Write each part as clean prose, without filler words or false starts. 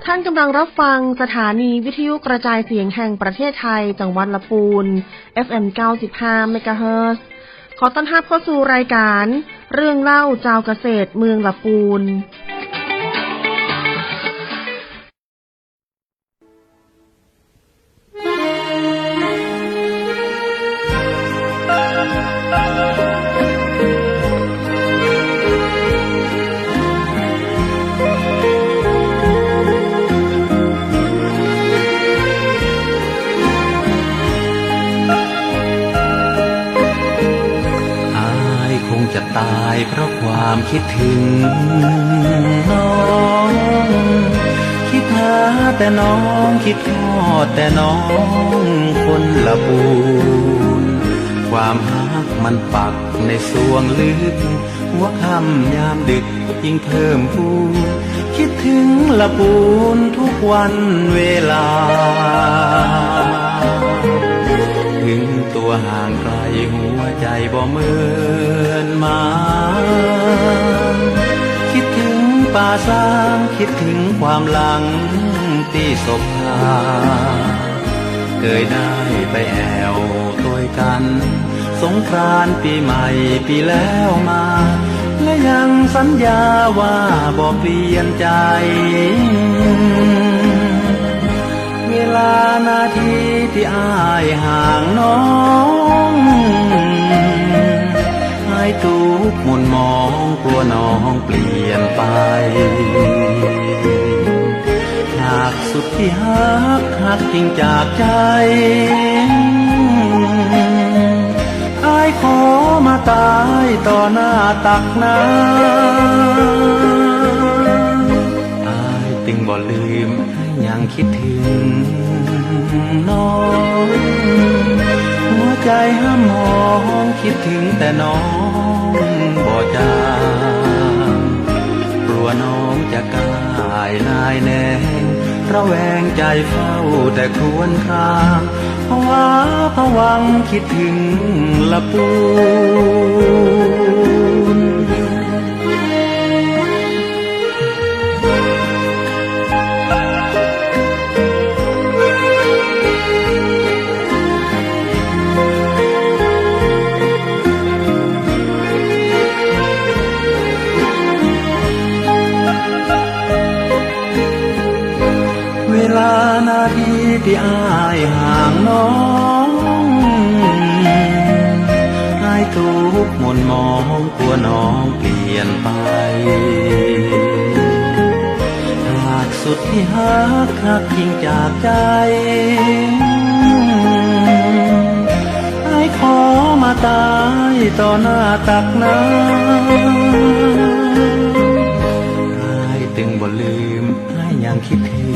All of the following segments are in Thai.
ท่านกำลังรับฟังสถานีวิทยุกระจายเสียงแห่งประเทศไทยจังหวัดลำพูน FM 95 เมกะเฮิรตซ์ขอต้อนรับเข้าสู่รายการเรื่องเล่าชาวเกษตรเมืองลำพูนจะตายเพราะความคิดถึงน้อง คิดหาแต่น้องคิดทอดแต่น้องคนละปูนความหักมันปักในสวงลึกหัวค่ำยามดึกยิ่งเพิ่มพูนคิดถึงละปูนทุกวันเวลาถึงตัวห่างไกลหัวใจบ่เหมือนมาคิดถึงป่าสางคิดถึงความหลังที่ศพหาเคยได้ไปแอวตัวกันสงกรานต์ปีใหม่ปีแล้วมาและยังสัญญาว่าบ่เปลี่ยนใจเวลานาทีที่อ้ายห่างน้องให้ทุกข์หม่นมองกลัวน้องเปลี่ยนไปหากสุดที่หักจริงจากใจอ้ายขอมาตายต่อหน้าตักน้ำอ้ายจึงบ่ลืมยังคิดถึงน้องหัวใจห้ามมองคิดถึงแต่น้องบ่จางกลัวน้องจะกลายนายแน่ระแวงใจเฝ้าแต่ครวญครางภาวะผวังคิดถึงละปูนเวลานาทีที่อ้ายห่างน้องอ้ายทุกข์หม่นมองกลัวน้องเปลี่ยนไปหากสุดที่หักจริงจากใจอ้ายขอมาตายต่อหน้าตักน้ำอ้ายจึงบ่ลืมอ้ายยังคิดถึง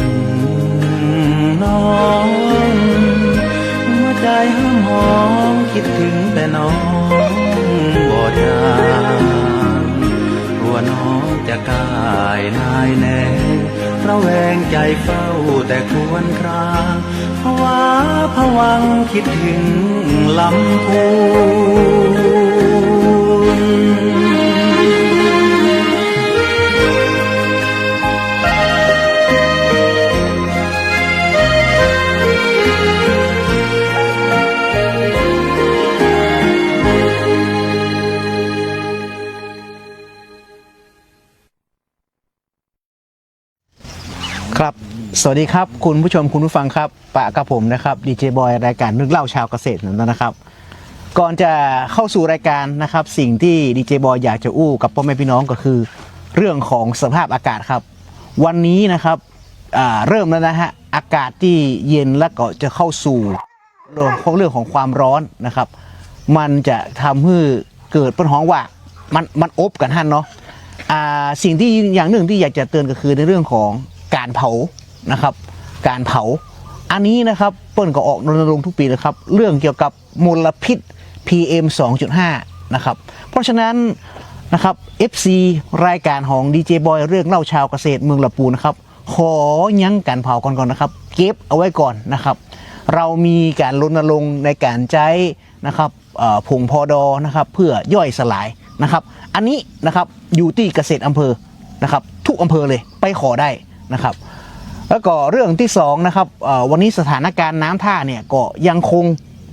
น้องหัวใจห้ามมองคิดถึงแต่น้องบ่จางกลัวน้องจะกลายนายแน่ระแวงใจเฝ้าแต่ครวญครางภาวะผวังคิดถึงลำพูนครับสวัสดีครับคุณผู้ชมคุณผู้ฟังครับปะกับผมนะครับดีเจบอยรายการนึกเล่าชาวเกษตรนะครับก่อนจะเข้าสู่รายการนะครับสิ่งที่ดีเจบอยอยากจะอู้กับพ่อแม่พี่น้องก็คือเรื่องของสภาพอากาศครับวันนี้นะครับเริ่มแล้วนะฮะอากาศที่เย็นแล้วก็จะเข้าสู่เรื่องของความร้อนนะครับมันจะทำให้เกิดปัญหาว่ามันอบกันฮั่นเนาะสิ่งที่อย่างหนึ่งที่อยากจะเตือนก็คือในเรื่องของการเผานะครับการเผาอันนี้นะครับเปิ้ลก็ออกรณรงค์ทุกปีนะครับเรื่องเกี่ยวกับมลพิษ PM 2.5 นะครับเพราะฉะนั้นนะครับ FC รายการของ DJ Boy เรื่องเล่าชาวเกษตรเมืองลำพูนนะครับขอยั้งการเผาก่อนนะครับเก็บเอาไว้ก่อนนะครับเรามีการรณรงค์ในการใช้นะครับผงพอดอนะครับเพื่อย่อยสลายนะครับอันนี้นะครับอยู่ที่เกษตรอำเภอนะครับทุกอำเภอเลยไปขอได้นะครับ แล้วก็เรื่องที่2นะครับวันนี้สถานการณ์น้ำท่าเนี่ยก็ยังคง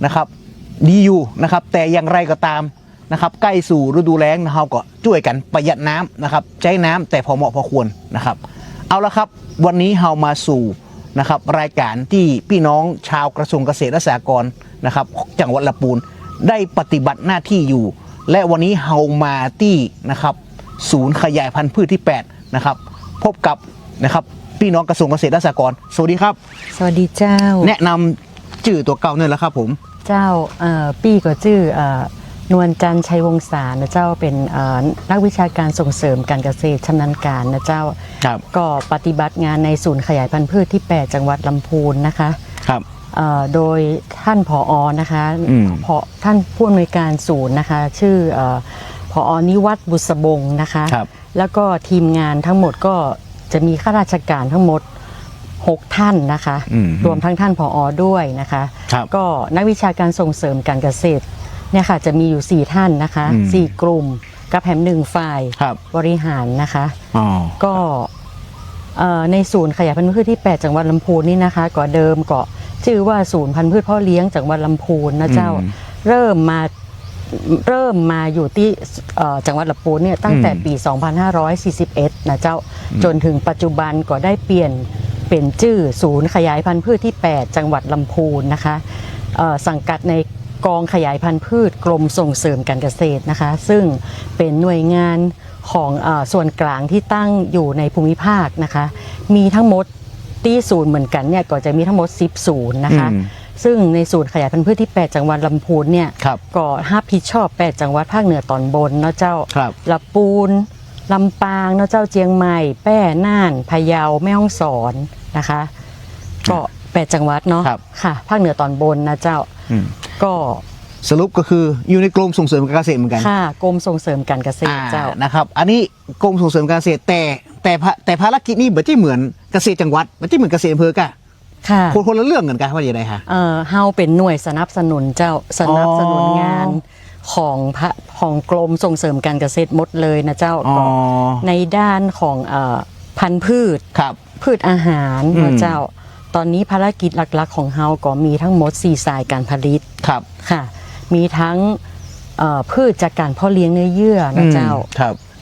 นะครับดีอยู่นะครับแต่อย่างไรก็ตามนะครับใกล้สู่ฤดูแล้งนะครับก็ช่วยกันประหยัดน้ำนะครับใช้น้ำแต่พอเหมาะพอควรนะครับเอาละครับวันนี้เรามาสู่นะครับรายการที่พี่น้องชาวกระทรวงเกษตรและสหกรณ์นะครับจังหวัดลำพูนได้ปฏิบัติหน้าที่อยู่และวันนี้เรามาที่นะครับศูนย์ขยายพันธุ์พืชที่8นะครับพบกับนะครับพี่น้องกระทรวงเกษตรและสหกรณ์สวัสดีครับสวัสดีเจ้าแนะนำชื่อตัวเก่าเนี่ยแหละครับผมเจ้าปี้ก็ชื่อนวลจันทร์ชัยวงศานะเจ้าเป็นนักวิชาการส่งเสริมการเกษตรชำนาญการนะเจ้าก็ปฏิบัติงานในศูนย์ขยายพันธุ์พืชที่8จังหวัดลำพูนนะคะครับโดยท่านผอ.นะคะท่านผู้อำนวยการศูนย์นะคะชื่อผอ.นิวัฒน์บุษบงนะคะแล้วก็ทีมงานทั้งหมดก็จะมีข้าราชการทั้งหมด6ท่านนะคะรวมทั้งท่านผอ.ด้วยนะคะก็นักวิชาการส่งเสริมการเกษตรเนี่ยค่ะจะมีอยู่4ท่านนะคะ4กลุ่มกับแถม1ฝ่ายบริหารนะคะก็ในศูนย์ขยายพันธุ์พืชที่8จังหวัดลำพูนนี่นะคะก็เดิมก็ชื่อว่าศูนย์พันธุ์พืชพ่อเลี้ยงจังหวัดลำพูนนะเจ้าเริ่มมาอยู่ที่จังหวัดลำพูนเนี่ยตั้งแต่ปี 2541 นะเจ้าจนถึงปัจจุบันก็ได้เปลี่ยนเป็นชื่อศูนย์ขยายพันธุ์พืชที่8จังหวัดลำพูนนะคะสังกัดในกองขยายพันธุ์พืชกรมส่งเสริมการเกษตรนะคะซึ่งเป็นหน่วยงานของส่วนกลางที่ตั้งอยู่ในภูมิภาคนะคะมีทั้งหมดที่ศูนย์เหมือนกันเนี่ยก็จะมีทั้งหมด10ศูนย์นะคะซึ่งในศูนย์ขยายพันธุ์พืชที่8จังหวัดลำพูนเนี่ยก็รับผิดชอบ8จังหวัดภาคเหนือตอนบนเนาะเจ้าลำพูนลำปางเนาะเจ้าเจียงใหม่แพร่น่านพะเยาแม่ฮ่องสอนนะคะก็8จังหวัดเนาะค่ะภาคเหนือตอนบนนะเจ้าก็สรุปก็คืออยู่ในกรมส่งเสริมการเกษตรเหมือนกันค่ะกรมส่งเสริมการเกษตรเจ้านะครับอันนี้กรมส่งเสริมการเกษตรแต่ภารกิจนี้ไม่ใช่เหมือนเกษตรจังหวัดไม่ใช่เหมือนเกษตรอำเภอกะค่ะคนละเรื่องกันกันว่าอย่างไรคะเฮาเป็นหน่วยสนับสนุนเจ้าสนับสนุนงานของกรมส่งเสริมการเกษตรหมดเลยนะเจ้าก็ในด้านของพันธุ์พืชพืชอาหารนะเจ้าตอนนี้ภารกิจหลักๆของเฮาก็มีทั้งหมด4สายการผลิตค่ะมีทั้งพืชจากการเพาะเลี้ยงเนื้อเยื่อนะเจ้า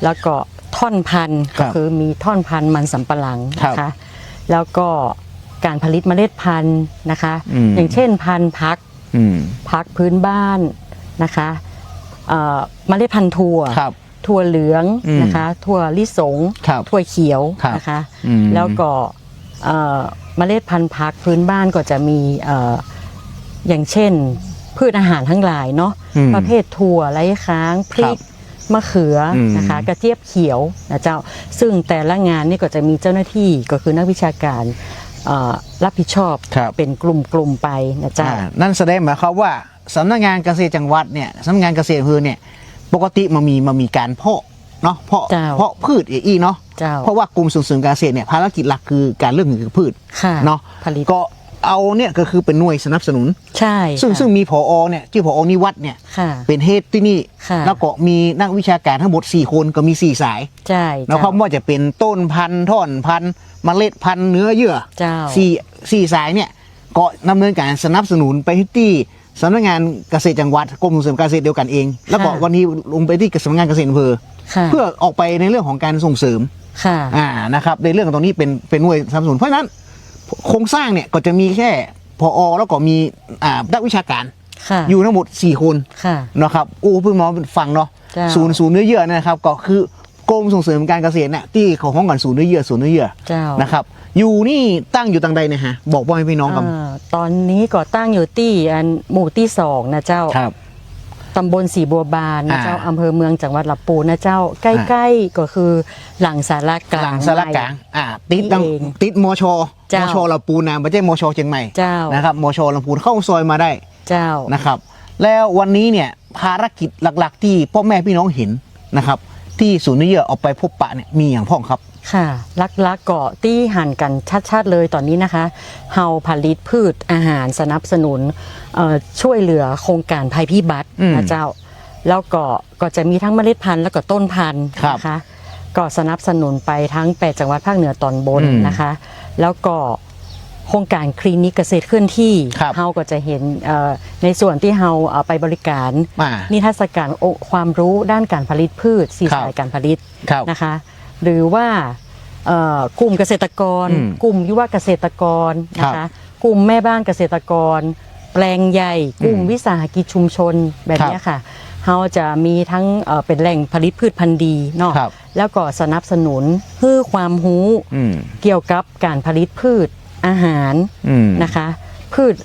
แล้วก็ท่อนพันธุ์ก็คือมีท่อนพันธุ์มันสำปะหลังนะคะแล้วก็การผลิตเมล็ดพันธุ์นะคะอย่างเช่นพันธุ์พักพื้นบ้านนะคะเมล็ดพันธุ์ถั่วเหลืองนะคะถั่วลิสงถั่วเขียวนะคะแล้วก็เมล็ดพันธุ์พักพื้นบ้านก็จะมีอย่างเช่นพืชอาหารทั้งหลายเนาะประเภทถั่วไร้ค้างพริกมะเขือนะคะกระเจี๊ยบเขียวนะเจ้าซึ่งแต่ละงานนี่ก็จะมีเจ้าหน้าที่ก็คือนักวิชาการรับผิดชอบเป็นกลุ่มไปนะเจ้านั่นแสดงหมายความว่าสำนักงานเกษตรจังหวัดเนี่ยสำนักงานเกษตรอำเภอเนี่ยปกติมันมีการเพาะเนาะเพาะพืชอีเนาะเพราะว่ากลุ่มส่งเสริมการเกษตรเนี่ยภารกิจหลักคือการเรื่องคือพืชเนาะก็เอาเนี่ยก็คือเป็นหน่วยสนับสนุนใช่ซึ่งมีผอ.เนี่ยชื่อผอ.นิวัฒน์เนี่ยเป็นเฮดที่นี่แล้วก็มีนักวิชาการทั้งหมด4คนก็มี4สายใช่แล้วเขาว่าจะเป็นต้นพันธุ์ท่อนพันธุ์เมล็ดพันธุ์เนื้อเยื่อ4สายเนี่ยก็ดำเนินการสนับสนุนไปที่สำนักงานเกษตรจังหวัดกรมส่งเสริมการเกษตรเดียวกันเองแล้วก็วันนี้ลงไปที่สำนักงานเกษตรอำเภอเพื่อออกไปในเรื่องของการส่งเสริมนะครับในเรื่องตรงนี้เป็นหน่วยสนับสนุนเพราะฉะนั้นโครงสร้างเนี่ยก็จะมีแค่ผอ.แล้วก็มีนักวิชาการอยู่ทั้งหมด4คนนะครับเพิ่งมาฟังเนาะศูนย์เนื้อเยื่อนะครับก็คือกรมส่งเสริมการเกษตรเนี่ยที่เขาห้องกันศูนย์เนื้อเยื่อนะครับอยู่นี่ตั้งอยู่ตังใดนะฮะบอกพ่อให้พี่น้องกันตอนนี้ก็ตั้งอยู่ที่หมู่ที่2นะเจ้าตำบลสีบัวบานนะเจ้าอำเภอเมืองจังหวัดลำพูนนะเจ้าใกล้ๆก็คือหลังสารกลางติดมชลำพูนนะไม่ใช่มชเชียงใหม่นะครับมชลำพูนเข้าซอยมาได้นะครับแล้ววันนี้เนี่ยภารกิจหลักๆที่พ่อแม่พี่น้องเห็นนะครับที่ศูนย์เนื้อเยื่อออกไปพบปะเนี่ยมีอย่างพ่องครับค่ะลักๆก็ที่หันกันชัดๆเลยตอนนี้นะคะเฮาผลิตพืชอาหารสนับสนุนช่วยเหลือโครงการภัยพิบัตินะเจ้าแล้วก็จะมีทั้งเมล็ดพันธุ์แล้วก็ต้นพันธุ์นะคะก็สนับสนุนไปทั้ง8จังหวัดภาคเหนือตอนบนนะคะ แล้วก็โครงการคลินิกเกษตรเคลื่อนที่ ครับ เฮาก็จะเห็นในส่วนที่เฮาไปบริการ อ่า นิทรรศการความรู้ด้านการผลิตพืชสี่ ครับ สายการผลิต ครับ นะคะหรือว่ากลุ่มเกษตรกร อืม กลุ่มยุวเกษตรกรนะ ครั คะ บ กลุ่มแม่บ้านเกษตรกร แปลงใหญ่กลุ่มวิสาหกิจชุมชนแบบเนี้ยค่ะเราจะมีทั้งเป็นแหล่งผลิตพืชพันธุ์ดีเนาะ ครับ แล้วก็สนับสนุนให้ความรู้ อืม เกี่ยวกับการผลิตพืชอาหาร อืม นะคะพืช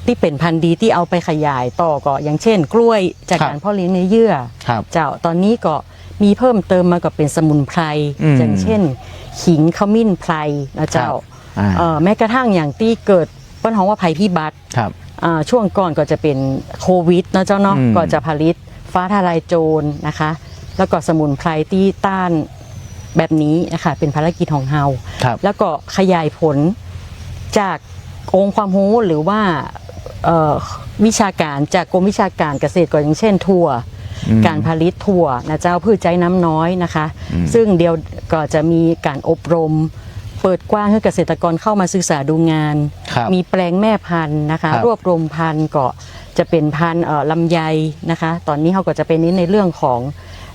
ที่เป็นพันธุ์ดีที่เอาไปขยายต่อก็อย่างเช่น กล้วยจาก ครับ การเพาะเลี้ยงเนื้อเยื่อ ครับ เจ้าตอนนี้ก็มีเพิ่มเติมมาก็เป็นสมุนไพร อืม อย่างเช่น ขิงขมิ้นไพรนะเจ้า ครับอ่า แม้กระทั่งอย่างที่เกิดปัญหาว่าภัยพิบัติ ครับ ช่วงก่อนก็จะเป็นโควิดนะเจ้าเนาะ อืม ก็จะผลิตฟ้าทลายโจรนะคะ แล้วก็สมุนไพรที่ต้านแบบนี้นะคะเป็นภารกิจของเฮา ครับ แล้วก็ขยายผลจากองค์ความรู้หรือว่าวิชาการจากกรมวิชาการเกษตรก็อย่างเช่นถั่ว อืม การผลิตถั่วนะเจ้าพืชใจน้ำน้อยนะคะ อืม ซึ่งเดียวก็จะมีการอบรม เปิดกว้างให้เกษตรกรเข้ามาศึกษาดูงาน ครับ มีแปลงแม่พันธุ์นะคะ ครับ รวบรวมพันธุ์ก็จะเป็นพันธุ์ลำไยนะคะ ตอนนี้เขาก็จะเป็นในเรื่องของ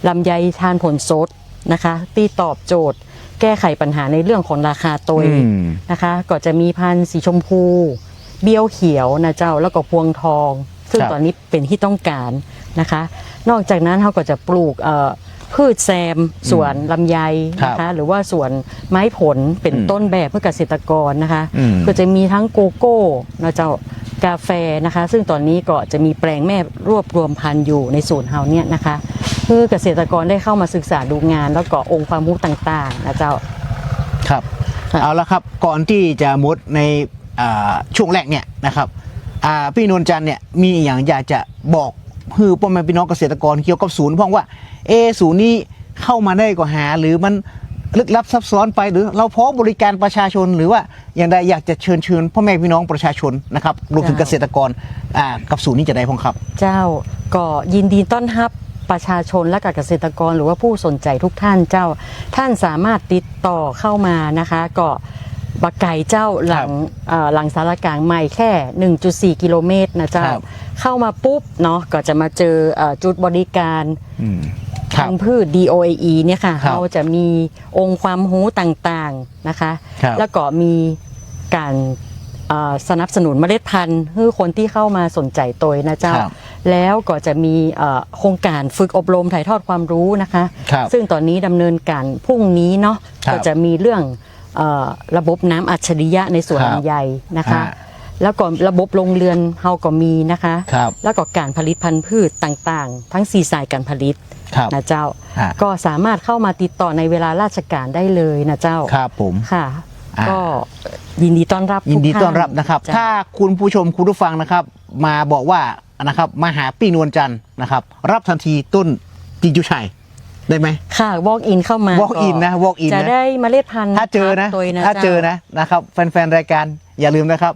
ลำไยทานผลสดนะคะที่ตอบโจทย์ แก้ไขปัญหาในเรื่องของราคาตัว อืม นะคะ ก็จะมีพันธุ์สีชมพู เบี้ยวเขียวนะเจ้าแล้วก็พวงทอง ซึ่ง ครับ ตอนนี้เป็นที่ต้องการนะคะ นอกจากนั้นเขาก็จะปลูกพืชแซมสวนลำไยนะคะหรือว่าสวนไม้ผลเป็นต้นแบบเพื่อเกษตรกรนะคะ อืม ก็จะมีทั้งโกโก้นะเจ้ากาแฟนะคะ ซึ่งตอนนี้ก็จะมีแปลงแม่รวบรวมพันธุ์อยู่ในศูนย์เฮาเนี่ยนะคะเพื่อเกษตรกรได้เข้ามาศึกษาดูงาน แล้วก็องค์ความรู้ต่างๆนะเจ้า ครับ ค่ะ เอาละครับก่อนที่จะมุดในช่วงแรกเนี่ยนะครับพี่นวลจันทร์เนี่ยมีอย่างอยากจะบอกคือพ่อแม่พี่น้องเกษตรกรเกี่ยวกับศูนย์เพราะว่าศูนย์นี้เข้ามาได้ก็หาหรือมันลึกลับซับซ้อนไปหรือเราพร้อมบริการประชาชนหรือว่าอย่างใดอยากจะเชิญพ่อแม่พี่น้องประชาชนนะครับรวมถึงเกษตรกรกับศูนย์นี้จะได้พ้องครับ เจ้าก็ยินดีต้อนรับประชาชนและกับเกษตรกรหรือว่าผู้สนใจทุกท่านเจ้าท่านสามารถติดต่อเข้ามานะคะก็บักไก่เจ้าหลังสารกลางใหม่แค่ 1.4 กิโลเมตรนะเจ้า ครับ เข้ามาปุ๊บเนาะก็จะมาเจอจุดบริการ ครั ทา บ งพืช DOAE เนี่ยค่ะ ครับ เราจะมีองค์ความรู้ต่างๆนะคะ ครับ แล้วก็มีการสนับสนุนเมล็ดพันธุ์ให้คนที่เข้ามาสนใจตัวนะเจ้า ครับ แล้วก็จะมีโครงการฝึกอบรมถ่ายทอดความรู้นะคะ ครับ ซึ่งตอนนี้ดำเนินการพรุ่งนี้เนาะ ครับ ก็จะมีเรื่องระบบน้ำอัจฉริยะในสวน ครับ ลำไยนะคะ อ่า แล้วก็ระบบโรงเรือนเฮาก็มีนะคะ ครับ แล้วก็การผลิตพันธุ์พืชต่างๆ ทั้ง4สายการผลิต ครับ นะเจ้า อ่า ก็สามารถเข้ามาติดต่อในเวลาราชการได้เลยนะเจ้า ครับผม ค่ะ อ่า ก็ยินดีต้อนรับ ยินดี ทุกท่า ต้อนรับนะครับ เจ้ ถ้าคุณผู้ชมคุณผู้ฟังนะครับ มาบอกว่านะครับมาหาพี่นวลจันทร์นะครับ รับทันทีต้นจิงจูชัยได้ไหม ค่ะ walk in เข้ามา walk in นะ walk in จะ นะ ได้เมล็ดพันธุ์ ถ้าเจอนะ ตัวนะ ถ้าเจอ จ้ นะนะครับแฟนๆรายการอย่าลืมนะครับ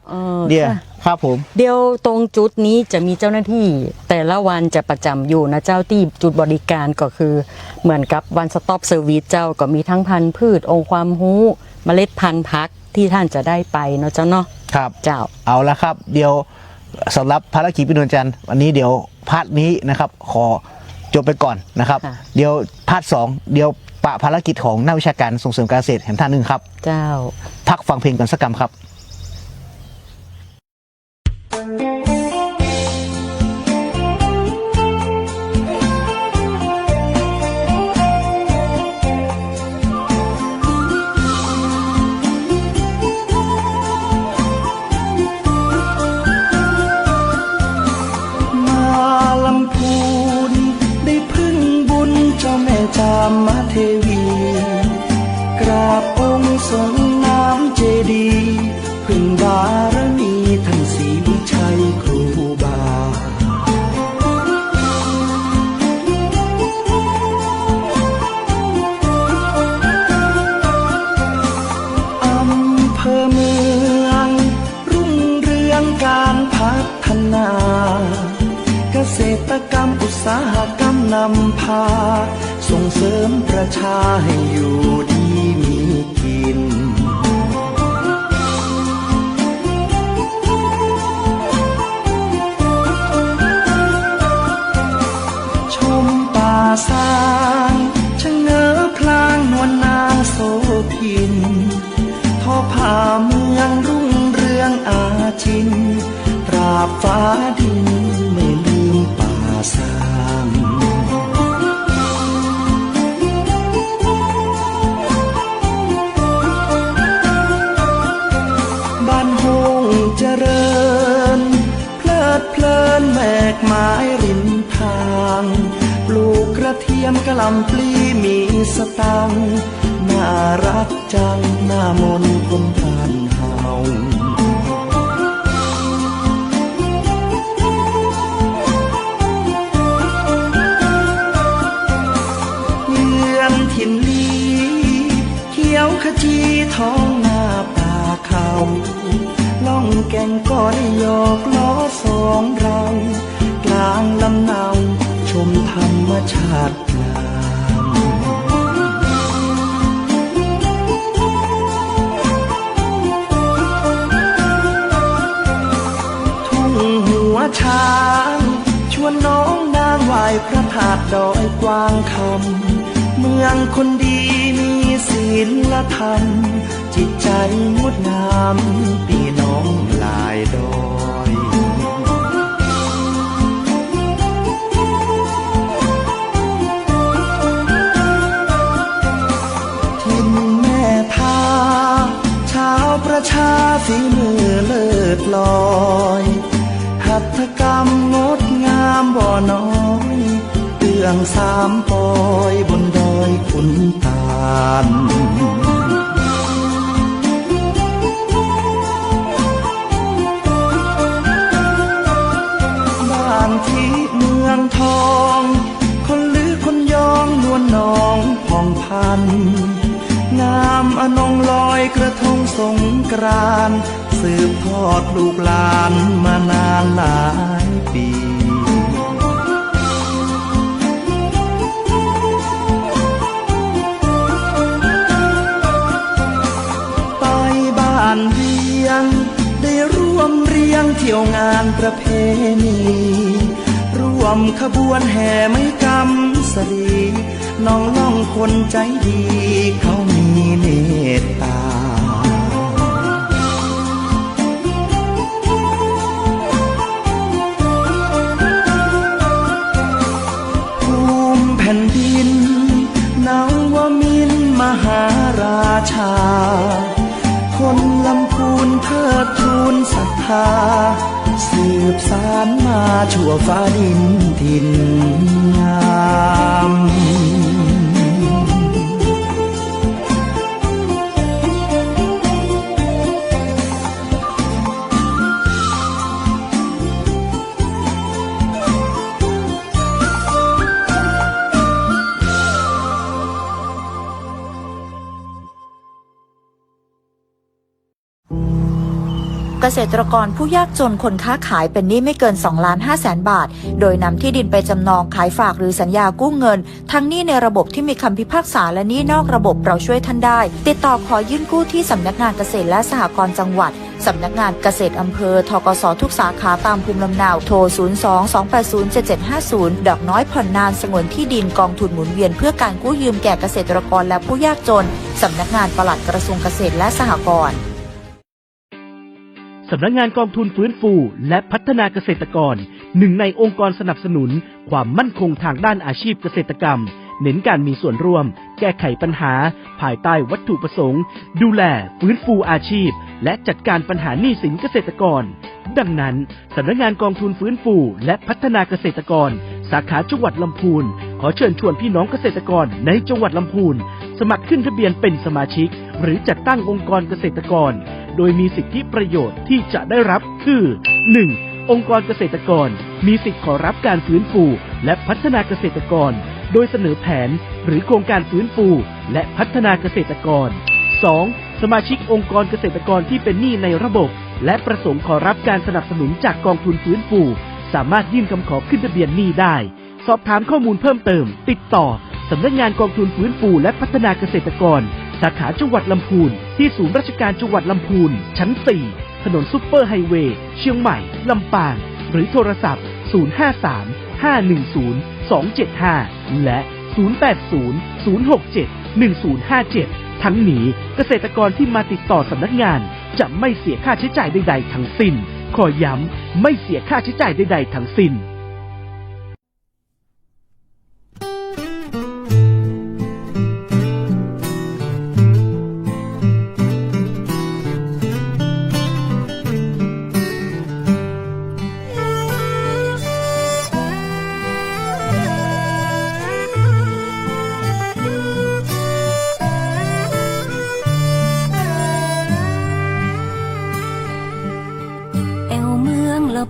เดี๋ยว ค่ะ ครับผม เดี๋ยวตรงจุดนี้จะมีเจ้าหน้าที่แต่ละวันจะประจำอยู่นะเจ้าที่จุดบริการก็คือเหมือนกับ one stop service เจ้าก็มีทั้งพันธุ์พืชองค์ความรู้เมล็ดพันธุ์พักที่ท่านจะได้ไปเนาะเจ้าเนาะ ครับ เจ้า เอาละครับ เดี๋ยวสำหรับภารกิจพี่นวลจันทร์วันนี้เดี๋ยวพาร์ทนี้นะครับ ขอจบไปก่อนนะครับ ค่ะ เดี๋ยวพาร์ทสองเดี๋ยวปะภารกิจของนักวิชาการส่งเสริมการเกษตรแห่งท่านหนึ่งครับ เจ้า พักฟังเพลงกันสักกรรมครับ มาลำพูนได้พึ่งบุญเจ้าแม่จามเทวี กราบองค์ทรงน้ำเจดีย์พึ่งบารมีท่านศรีวิชัยครูบา อำเภอเมืองรุ่งเรืองการพัฒนา เกษตรกรรมอุตสาหกรรมนำพา ส่งเสริมประชาให้อยู่ดีมีกิน ถิ่นทอผ้าเมืองรุ่งเรืองอาชินตราบฟ้าดินไม่ลืมป่าสร้างบ้านโฮงเจริญเพลิดเพลินแมกไม้ริมทางปลูกกระเทียมกะหล่ำปลีมีสตังค์น่ารักจังหน้ามนต์คนบ้านเฮาเยือนถิ่นลีเขียวขจีท้องนาป่าเขาล่องแก่งก็ได้ยอกล้อสองเรากลางลำเนาชมธรรมชาติงามทุ่งหัวช้างชวนน้องนางไหว้พระธาตุดอยกวางคำเมืองคนดีมีศีลธรรมจิตใจงดงามพี่น้องหลายดอยทินแม่ทาชาวประชาฝีมือเลิศลอยหัตถกรรมงดงามบ่อน้อยเรื่องสามปอยบนดอยขุนตาลบ้านที่เมืองทองคนลือคนยองนวลน้องผ่องพันงามอนงลอยกระทงสงกรานต์สืบทอดลูกหลานมานานหลายปีไปบ้านเวียงได้ร่วมเรียงเที่ยวงานประเพณีร่วมขบวนแห่ไม้กำสรีน้องล่องคนใจดีเขามีเมตตาภูมิแผ่นดินนวมินทร์มหาราชาคนลำพูนเทิดทูนศรัทธาสืบสานมาชั่วฟ้าดินถิ่นงาม เกษตรกรผู้ยากจนคนค้าขายเป็นหนี้ไม่เกิน 2,500,000 บาทโดยนำที่ดินไปจำนองขายฝากหรือสัญญากู้เงินทั้งหนี้ในระบบที่มีคำพิพากษาและหนี้นอกระบบเราช่วยท่านได้ติดต่อขอยื่นกู้ที่สำนักงานเกษตรและสหกรณ์จังหวัดสำนักงานเกษตรอำเภอธกสทุกสาขาตามภูมิลำเนาโทร 02-280-7750 ดอกน้อยผ่อนนานสงวนที่ดินกองทุนหมุนเวียนเพื่อการกู้ยืมแก่เกษตรกรและผู้ยากจนสำนักงานปลัดกระทรวงเกษตรและสหกรณ์สำนักงานกองทุนฟื้นฟูและพัฒนาเกษตรกรหนึ่งในองค์กรสนับสนุนความมั่นคงทางด้านอาชีพเกษตรกรรมเน้นการมีส่วนร่วมแก้ไขปัญหาภายใต้วัตถุประสงค์ดูแลฟื้นฟูอาชีพและจัดการปัญหาหนี้สินเกษตรกรดังนั้นสำนักงานกองทุนฟื้นฟูและพัฒนาเกษตรกรสาขาจังหวัดลำพูนขอเชิญชวนพี่น้องเกษตรกรในจังหวัดลำพูนสมัครขึ้นทะเบียนเป็นสมาชิกหรือจัดตั้งองค์กรเกษตรกรโดยมีสิทธิประโยชน์ที่จะได้รับคือ 1. องค์กรเกษตรกรมีสิทธิขอรับการฟื้นฟูและพัฒนาเกษตรกรโดยเสนอแผนหรือโครงการฟื้นฟูและพัฒนาเกษตรกร 2. สมาชิกองค์กรเกษตรกรที่เป็นหนี้ในระบบและประสงค์ขอรับการสนับสนุนจากกองทุนฟื้นฟูสามารถยื่นคำขอขึ้นทะเบียนหนี้ได้สอบถามข้อมูลเพิ่มเติมติดต่อสำนักงานกองทุนฟื้นฟูและพัฒนาเกษตรกรสาขาจังหวัดลำพูนที่ศูนย์ราชการจังหวัดลำพูนชั้น 4 ถนนซุปเปอร์ไฮเวย์เชียงใหม่ลำปางหรือโทรศัพท์ 053-510-275 และ 080-067-1057 ทั้งนี้เกษตรกรที่มาติดต่อสำนักงานจะไม่เสียค่าใช้จ่ายใดๆทั้งสิ้นขอย้ำไม่เสียค่าใช้จ่ายใดๆทั้งสิ้น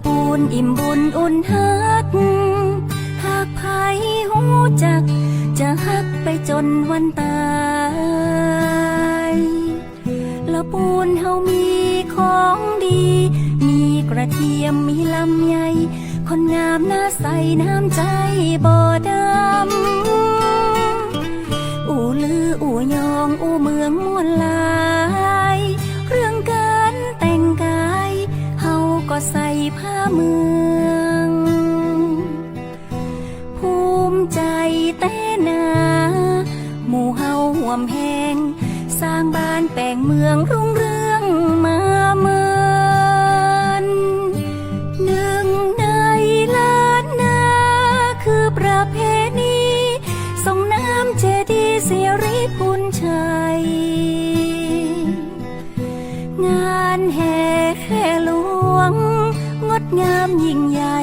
ปูนอิ่มบุญอุ่นฮักหากไผหูจักจะฮักไปจนวันตายละปูนเฮามีของดีมีกระเทียมมีลำไยคนงามหน้าใสน้ำใจบ่ดำอู่ลืออู่ยองอู่เมืองม่วนลายเรื่องการแต่งกายเฮาก็ใส่ผ้าเมืองภูมิใจแต่นาหมู่เฮาห่วมแหงสร้างบ้านแปลงเมืองรุ่งเรืองมาเมินหนึ่งในล้านนาคือประเพณีส่งน้ำเจดีย์สิริพูนชัยงานแห่แห่หลวงงดงามยิ่งใหญ่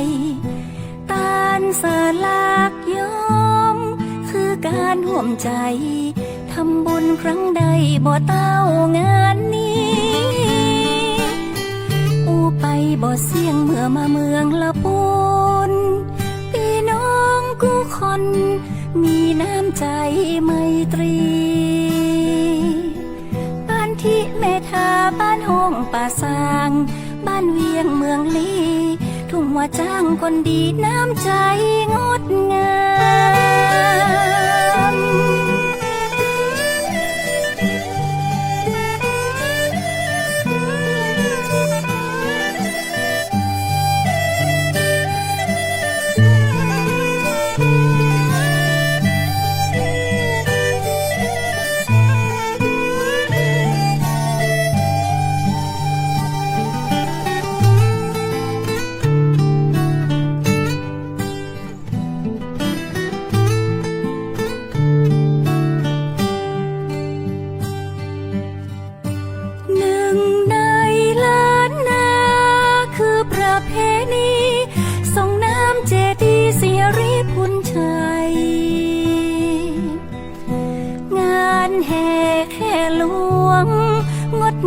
ตาลสลากย้อมคือการร่วมใจทำบุญครั้งใดบ่เต้างานนี้อูไปบ่เสี่ยงเมื่อมาเมืองละปูนพี่น้องกู้คนมีน้ำใจไมตรีบ้านที่เมธาบ้านห้องป่าซางบ้านเวียงเมืองลีทุ่งว่าจ้างคนดีน้ำใจงดงาม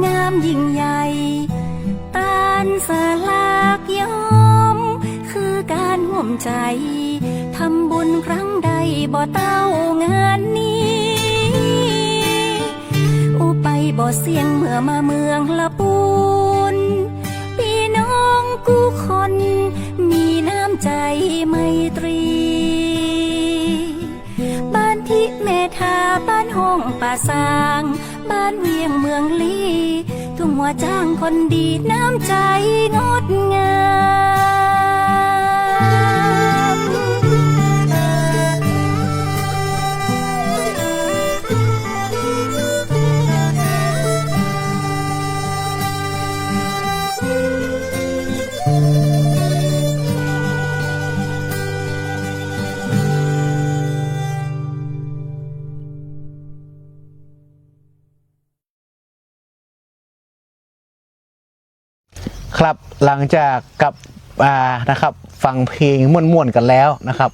งามยิ่งใหญ่ตาลสลากย้อมคือการร่วมใจทำบุญครั้งใดบ่เต้างานนี้อูไปบ่เสี่ยงเมื่อมาเมืองละปูนพี่น้องกู้คนมีน้ำใจไมตรีบ้านที่เมธาบ้านห้องป่าซางบ้านเวียงเมืองลีทุ่งว่าจ้างคนดีน้ำใจงดงามครับหลังจากกับนะครับฟังเพลงม่วนๆกันแล้วนะครับ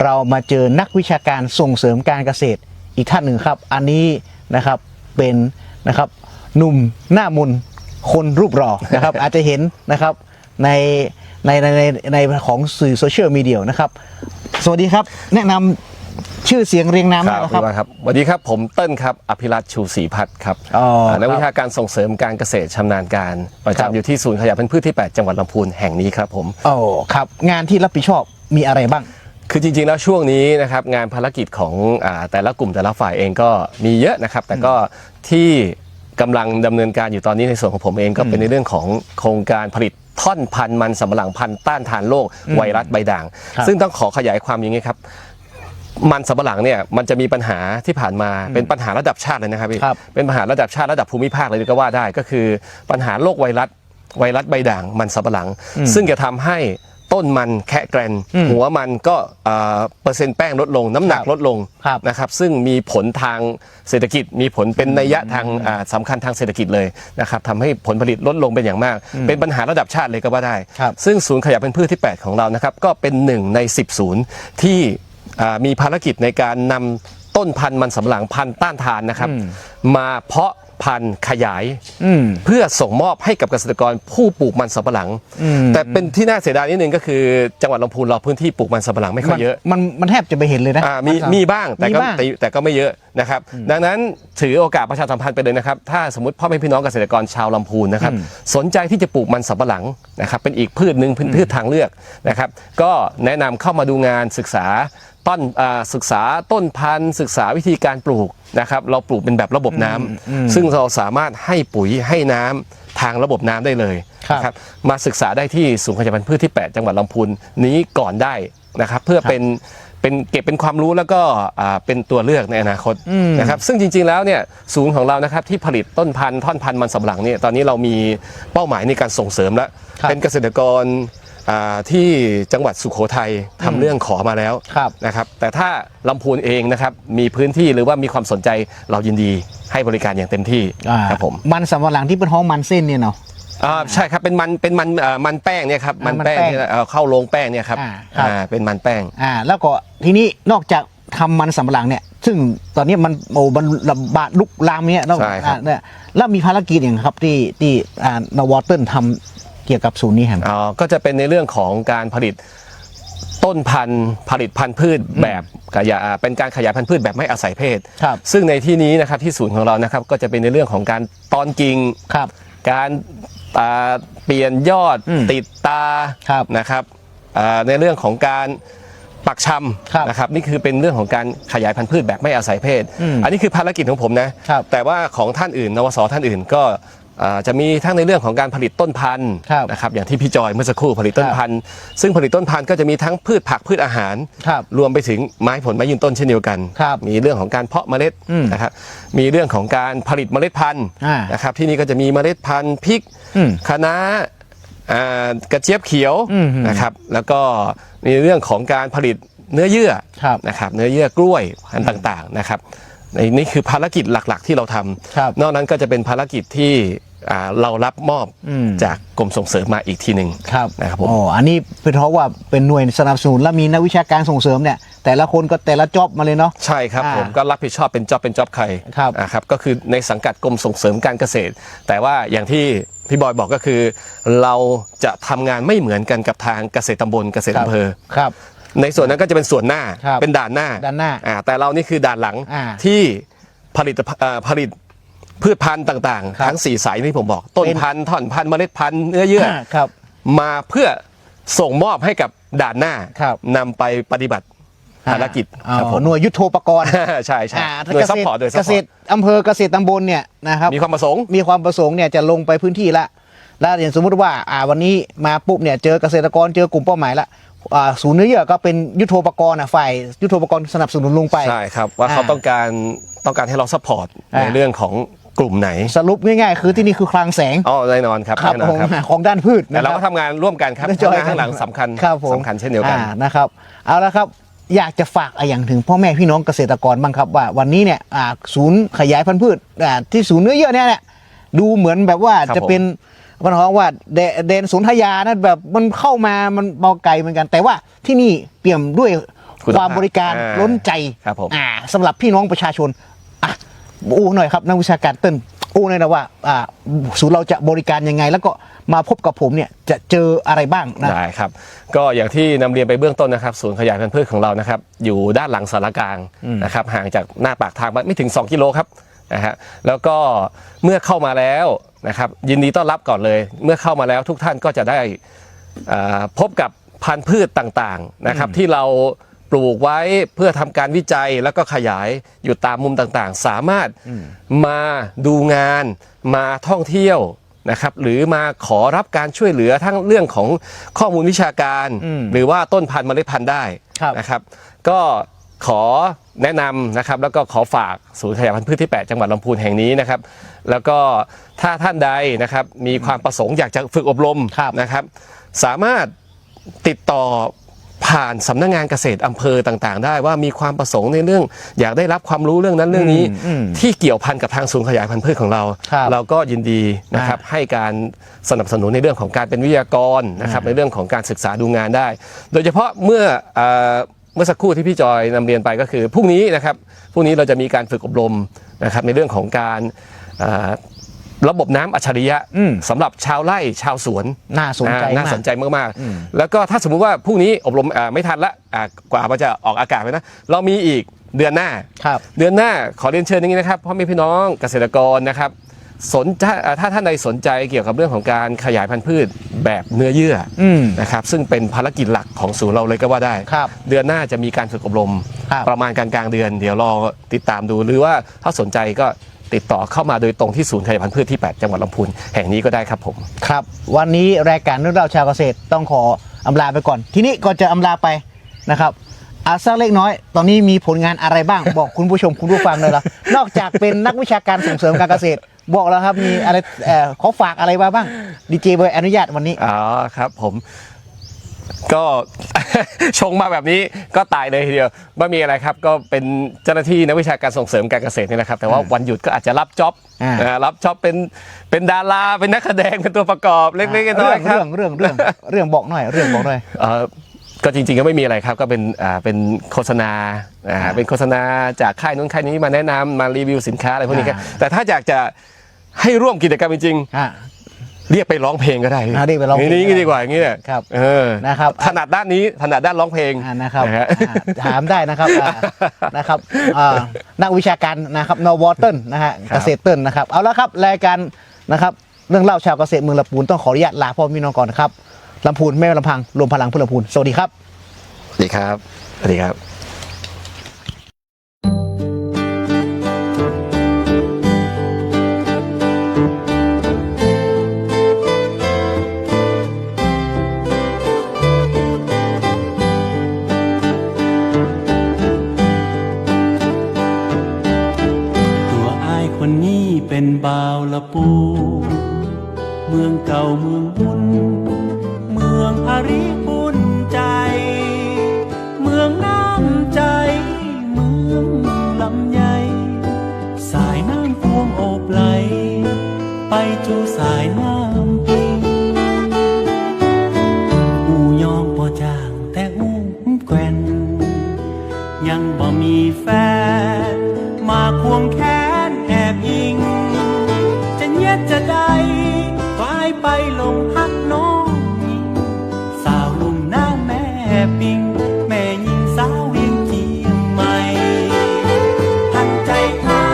เรามาเจอนักวิชาการส่งเสริมการเกษตรอีกท่านหนึ่งครับอันนี้นะครับเป็นนะครับหนุ่มหน้ามนคนรูปหล่อนะครับ อาจจะเห็นนะครับในของสื่อโซเชียลมีเดียนะครับสวัสดีครับแนะนำชื่อเสียงเรียงนามนะครับสวัสดีครับผมเติ้ลครับอภิรัตน์ชูศรีพัฒน์ครับนักวิชาการส่งเสริมการเกษตรชำนาญการประจำอยู่ที่ศูนย์ขยะพันธุ์พืชที่ 8 จังหวัดลำพูนแห่งนี้ครับผมครับงานที่รับผิดชอบมีอะไรบ้างคือจริงๆแล้วช่วงนี้นะครับงานภารกิจของแต่ละกลุ่มแต่ละฝ่ายเองก็มีเยอะนะครับแต่ก็ที่กำลังดำเนินการอยู่ตอนนี้ในส่วนของผมเองก็เป็นในเรื่องของโครงการผลิตท่อนพันธุ์มันสำปะหลังพันธุ์ต้านทานโรคไวรัสใบด่างซึ่งต้องขอขยายความอย่างนี้ครับ มันสำปะหลังเนี่ยมันจะมีปัญหาที่ผ่านมาเป็นปัญหาระดับชาติเลยนะครับพี่เป็นปัญหาระดับชาติระดับภูมิภาคเลยก็ว่าได้ก็คือปัญหาโรคไวรัสใบด่างมันสำปะหลังซึ่งจะทำให้ต้นมันแคะแกรนหัวมันก็เปอร์เซ็นต์แป้งลดลงน้ำหนักลดลงนะครับซึ่งมีผลทางเศรษฐกิจมีผลเป็นนัยยะทางสำคัญทางเศรษฐกิจเลยนะครับทำให้ผลผลิตลดลงเป็นอย่างมากเป็นปัญหาระดับชาติเลยก็ว่าได้ซึ่งศูนย์ขยายพันธุ์พืชที่ 8ของเรานะครับก็เป็น1ใน10ศูนย์ที่มีภารกิจในการนำต้นพันธุ์มันสำปะหลังพันธุ์ต้านทานนะครับมาเพาะพันธุ์ขยายเพื่อส่งมอบให้กับเกษตรกรผู้ปลูกมันสำปะหลังแต่เป็นที่น่าเสียดายนิดนึงก็คือจังหวัดลำพูนเราพื้นที่ปลูกมันสำปะหลังไม่ค่อยเยอะมันแทบจะไปเห็นเลยนะมีบ้างแต่ก็ไม่เยอะนะครับดังนั้นถือโอกาสประชาสัมพันธ์ไปเลยนะครับถ้าสมมติพ่อแม่พี่น้องเกษตรกรชาวลำพูนนะครับสนใจที่จะปลูกมันสำปะหลังนะครับเป็นอีกพืชหนึ่งพืชทางเลือกนะครับก็แนะนำเข้ามาดูงานศึกษาต้นพันธุ์ศึกษาวิธีการปลูกนะครับเราปลูกเป็นแบบระบบน้ำซึ่งเราสามารถให้ปุ๋ยให้น้ำทางระบบน้ำได้เลยครับมาศึกษาได้ที่ศูนย์ขยายพันธุ์พืชที่ 8จังหวัดลำพูนนี้ก่อนได้นะครับเพื่อเป็นเก็บเป็นความรู้แล้วก็เป็นตัวเลือกในอนาคตนะครับซึ่งจริงๆแล้วเนี่ยศูนย์ของเรานะครับที่ผลิตต้นพันธุ์ท่อนพันธุ์มันสำปะหลังเนี่ยตอนนี้เรามีเป้าหมายในการส่งเสริมแล้วเป็นเกษตรกรที่จังหวัดสุโขทัยทำเรื่องขอมาแล้วนะครับแต่ถ้าลำพูนเองนะครับมีพื้นที่หรือว่ามีความสนใจเรายินดีให้บริการอย่างเต็มที่ครับผมมันสำปะหลังที่เป็นห้องมันเส้นเนี่ยเนาะใช่ครับเป็นมันแป้งเนี่ยครับมันแป้งที่เข้าโรงแป้งเนี่ยครับเป็นมันแป้งแล้วก็ทีนี้นอกจากทำมันสำปะหลังเนี่ยซึ่งตอนนี้มันระบาดลุกลามเนี่ยแล้วมีภารกิจอย่างครับที่นวอเตอร์ทำเกี่ยวกับศูนย์นี้ครับก็จะเป็นในเรื่องของการผลิตต้นพันธุ์ผลิตพันธุ์พืชแบบเป็นการขยายพันธุ์พืชแบบไม่อาศัยเพศซึ่งในที่นี้นะครับที่ศูนย์ของเรานะครับก็จะเป็นในเรื่องของการตอนกิ่งการเปลี่ยนยอดติดตานะครับในเรื่องของการปักชำนะครับนี่คือเป็นเรื่องของการขยายพันธุ์พืชแบบไม่อาศัยเพศอันนี้คือภารกิจของผมนะแต่ว่าของท่านอื่นนวสท่านอื่นก็จะมีทั้งในเรื่องของการผลิตต้นพันธุ์นะครับอย่างที่พี่จอยเมื่อสักครู่ผลิตต้นพันธุ์ซึ่งผลิตต้นพันธุ์ก็จะมีทั้งพืชผักพืชอาหารรวมไปถึงไม้ผลไม้ยืนต้นเช่นเดียวกันมีเรื่องของการเพาะเมล็ดนะครับมีเรื่องของการผลิตเมล็ดพันธุ์นะครับที่นี่ก็จะมีเมล็ดพันธุ์พริกคะน้ากระเจี๊ยบเขียวนะครับแล้วก็มีเรื่องของการผลิตเนื้อเยื่อนะครับเนื้อเยื่อกล้วยพันธุ์ต่างๆนะครับนี่คือภารกิจหลักๆที่เราทำนอกนั้นก็จะเป็นภารกิจที่เรารับมอบจากกรมส่งเสริมมาอีกทีหนึ่งนะครับผมอันนี้เป็นเพราะว่าเป็นหน่วยสนับสนุนและมีนักวิชาการส่งเสริมเนี่ยแต่ละคนก็แต่ละจ็อบมาเลยเนาะใช่ครับผมก็รับผิดชอบเป็นจ็อบใครครับก็คือในสังกัดกรมส่งเสริมการเกษตรแต่ว่าอย่างที่พี่บอยบอกก็คือเราจะทำงานไม่เหมือนกันกับทางเกษตรตำบลเกษตรอำเภอในส่วนนั้นก็จะเป็นส่วนหน้าเป็นด่านหน้าแต่เรานี่คือด่านหลังที่ผลิตพืชพันธุ์ต่างๆทั้ง4สายที่ผมบอกต้นพันธุ์ท่อนพันธุ์เมล็ดพันธุ์เนื้อเยื่อมาเพื่อส่งมอบให้กับด่านหน้านำไปปฏิบัติภารกิจหน่วยยุทโธปกรณ์ใช่โดยซัพพอร์ตเกษตรอำเภอเกษตรตำบลเนี่ยนะครับมีความประสงค์เนี่ยจะลงไปพื้นที่ละแล้วอย่างสมมุติว่าวันนี้มาปุ๊บเนี่ยเจอเกษตรกรเจอกลุ่มเป้าหมายละศูนย์เนื้อเยื่อก็เป็นยุทโธปกรณ์ฝ่ายยุทโธปกรณ์สนับสนุนลงไปใช่ครับว่าเขาต้องการให้เราซัพพอร์ตในเรื่องของกลุ่มไหนสรุปง่ายๆคือที่นี่คือคลังแสงแน่นอนครับของด้านพืชแต่เราก็ทำงานร่วมกันครับข้างหลังสำคัญเช่นเดียวกันนะครับเอาละครับอยากจะฝากอย่างถึงพ่อแม่พี่น้องเกษตรกรบ้างครับว่าวันนี้เนี่ยศูนย์ขยายพันธุ์พืชที่ศูนย์เนื้อเยื่อเนี่ยดูเหมือนแบบว่าจะเป็นมันบอกว่าเดนศูนย์ทยานะแบบมันเข้ามามันเบาไกลเหมือนกันแต่ว่าที่นี่เปี่ยมด้วยความบริการล้นใจสำหรับพี่น้องประชาชนอู้หน่อยครับนักวิชาการเติ้ลอู้หน่อยนะว่าศูนย์เราจะบริการยังไงแล้วก็มาพบกับผมเนี่ยจะเจออะไรบ้างนะได้ครับก็อย่างที่นำเรียนไปเบื้องต้นนะครับศูนย์ขยายพันธุ์พืชของเรานะครับอยู่ด้านหลังสารกลางนะครับห่างจากหน้าปากทางไม่ถึง2 กิโลครับนะฮะแล้วก็เมื่อเข้ามาแล้วนะครับยินดีต้อนรับก่อนเลยเมื่อเข้ามาแล้วทุกท่านก็จะได้พบกับพันธุ์พืชต่างๆนะครับที่เราปลูกไว้เพื่อทำการวิจัยแล้วก็ขยายอยู่ตามมุมต่างๆสามารถมาดูงานมาท่องเที่ยวนะครับหรือมาขอรับการช่วยเหลือทั้งเรื่องของข้อมูลวิชาการหรือว่าต้นพันธุ์เมล็ดพันธุ์ได้นะครับก็ ขอแนะนำนะครับแล้วก็ขอฝากศูนย์ขยายพันธุ์พืชที่ 8 จังหวัดลำพูนแห่งนี้นะครับแล้วก็ถ้าท่านใดนะครับมีความประสงค์อยากจะฝึกอบรมนะครับสามารถติดต่อผ่านสำนักงานเกษตรอำเภอต่างๆได้ว่ามีความประสงค์ในเรื่องอยากได้รับความรู้เรื่องนั้นเรื่องนี้ที่เกี่ยวพันกับทางศูนย์ขยายพันธุ์พืชของเราเราก็ยินดีนะครับให้การสนับสนุนในเรื่องของการเป็นวิทยากรนะครับในเรื่องของการศึกษาดูงานได้ โดยเฉพาะเมื่อสักครู่ที่พี่จอยนำเรียนไปก็คือพรุ่งนี้นะครับพรุ่งนี้เราจะมีการฝึกอบรมนะครับในเรื่องของการระบบน้ำอัจฉริยะสำหรับชาวไร่ชาวสวนน่าสนใจมากๆแล้วก็ถ้าสมมุติว่าพรุ่งนี้อบรมไม่ทันละกว่ามันจะออกอากาศไปนะเรามีอีกเดือนหน้าเดือนหน้าขอเรียนเชิญอย่างนี้นะครับพ่อแม่พี่น้องเกษตรกรนะครับถ้าท่านใดสนใจเกี่ยวกับเรื่องของการขยายพันธุ์พืชแบบเนื้อเยื่อนะครับซึ่งเป็นภารกิจหลักของศูนย์เราเลยก็ว่าได้เดือนหน้าจะมีการฝึกอบรมประมาณกลางเดือนเดี๋ยวรอติดตามดูหรือว่าถ้าสนใจก็ติดต่อเข้ามาโดยตรงที่ศูนย์ขยายพันธุ์พืชที่ 8 จังหวัดลำพูนแห่งนี้ก็ได้ครับผมครับวันนี้รายการเรื่องราวชาวเกษตรต้องขออำลาไปก่อนทีนี้ก่อนจะอำลาไปนะครับสักเล็กน้อยตอนนี้มีผลงานอะไรบ้าง บอกคุณผู้ชมคุณผู้ฟังเลยละนอกจากเป็นนักวิชาการส่งเสริมการเกษตรบอกแล้วครับมีอะไรขอฝากอะไรมาบ้างดีเจบอยอนุญาตวันนี้ครับผมก็ชงมาแบบนี้ก็ตายเลยทีเดียวไม่มีอะไรครับก็เป็นเจ้าหน้าที่นักวิชาการส่งเสริมการเกษตรนี่นะครับแต่ว่าวันหยุดก็อาจจะรับจ็อบเป็นดาราเป็นนักแสดงเป็นตัวประกอบเล็กๆน้อยๆครับเรื่องบอกหน่อยก็จริงๆก็ไม่มีอะไรครับก็เป็นโฆษณาเป็นโฆษณาจากค่ายนู้นค่ายนี้มาแนะนำมารีวิวสินค้าอะไรพวกนี้ครับแต่ถ้าอยากจะให้ร่วมกิจกรรมจริงเรียกไปร้องเพลงก็ได้เรียกไปร้องเพลงนี้ดีกว่าอย่างนี้ครับนะครับถนัดด้านนี้ถนัดด้านร้องเพลงนะครับถามได้นะครับนักวิชาการนะครับนวเติ้ลนะฮะเกษตรเติ้ลนะครับเอาละครับรายการนะครับเรื่องเล่าชาวเกษตรเมืองลำพูนต้องขออนุญาตลาพ่อพี่น้องก่อนนะครับลำพูนไม่ลำพังรวมพลังเพื่อลำพูนสวัสดีครับสวัสดีครับสวัสดีครับเป็นบ่าวละปูเมืองเก่าเมืองบุญเมืองอาริปุ่นใจเมืองน้ำใจเมืองลำใหญ่สายน้ำพวงโอบไหลไปจูสายน้ำปิงอูยองบ่จางแต่อูแกว่นยังบ่มีแฟนมาควงแขนแอบยิงจะได้กลายไปลงหักน้องสาวลุ่มน้ำแม่ปิงแม่ยิงสาวเวียงเจียงใหม่ทันใจหา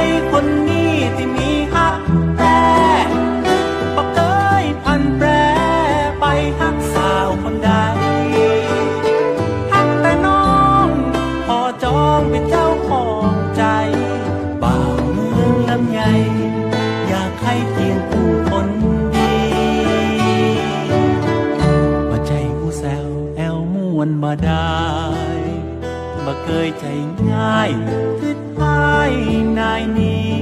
ยคนนี้ที่มีหักแต่ปักเอ้ยพันแปรไปหักสาวคนใดหักแต่น้องพอจองเป็นเจ้าของใจบ่าวเมืองลำใหญ่ให้เพียงผู้คนดีมาใจผู้แซวแอวม่วนมาได้มาเคยใจง่ายคิดให้นายนี้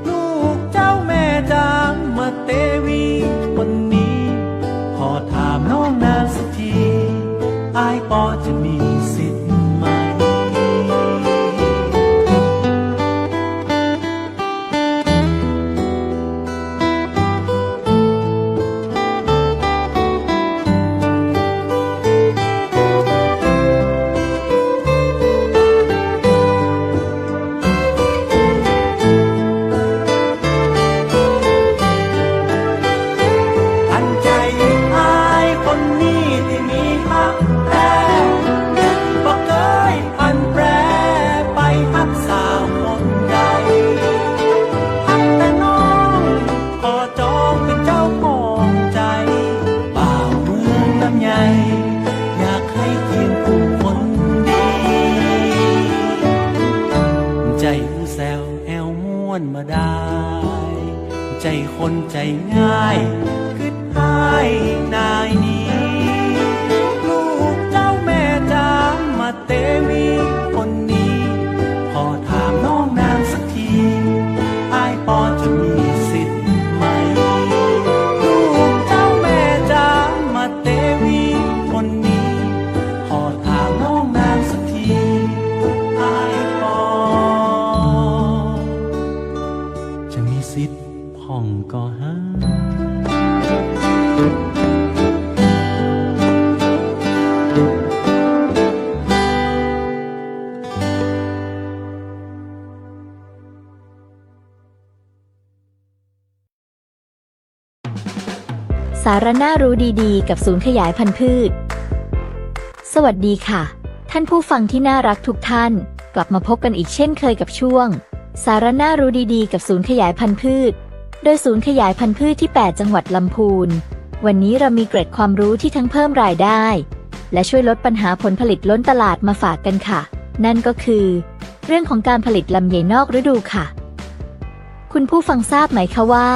ลูกเจ้าแม่จางมาเตวีคนนี้พอถามน้องนางสักทีอายปอจะมีสิทธิ์ไหมมาได้ใจคนใจง่ายคิดให้นายนี้ลูกเจ้าแม่จามมาเตวี สาระน่ารู้ดีๆกับศูนย์ขยายพันธุ์พืชสวัสดีค่ะท่านผู้ฟังที่น่ารักทุกท่านกลับมาพบกันอีกเช่นเคยกับช่วงสาระน่ารู้ดีๆกับศูนย์ขยายพันธุ์พืชโดยศูนย์ขยายพันธุ์พืชที่8จังหวัดลำพูนวันนี้เรามีเกร็ดความรู้ที่ทั้งเพิ่มรายได้และช่วยลดปัญหาผลผลิตล้นตลาดมาฝากกันค่ะนั่นก็คือเรื่องของการผลิตลำไยนอกฤดูค่ะคุณผู้ฟังทราบไหมคะว่า